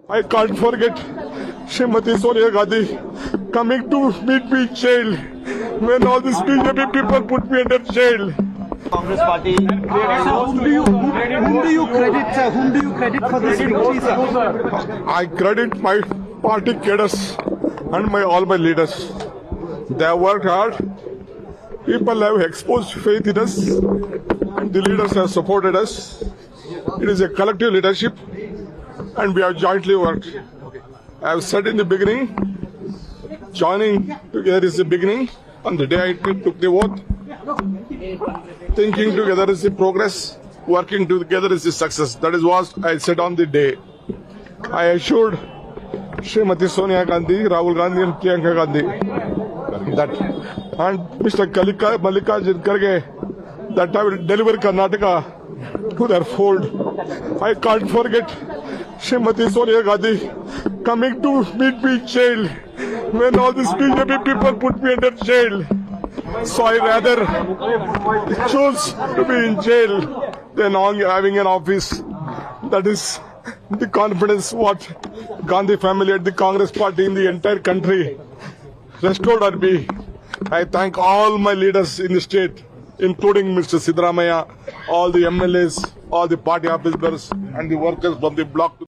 I can't forget Srimati Sonia Gandhi coming to meet me in jail when all these BJP people put me under jail. Congress party. Whom do you credit, sir? Whom do you credit for this victory, sir? I credit my party cadres and all my leaders. They have worked hard. People have exposed faith in us, and the leaders have supported us. It is a collective leadership, and we have jointly worked. I have said in the beginning, joining together is the beginning. On the day I took the oath, thinking together is the progress, working together is the success. That is what I said on the day. I assured Srimati Sonia Gandhi, Rahul Gandhi and Priyanka Gandhi that, and Mr. Mallikarjun Kharge, that I will deliver Karnataka to their fold. I can't forget Srimati Sonia Gandhi coming to meet me in jail when all these BJP people put me under jail. So I rather choose to be in jail than having an office. That is the confidence what Gandhi family and the Congress party in the entire country restored on me. I thank all my leaders in the state, including Mr. Siddaramaiah, all the MLAs, all the party officers and the workers from the block.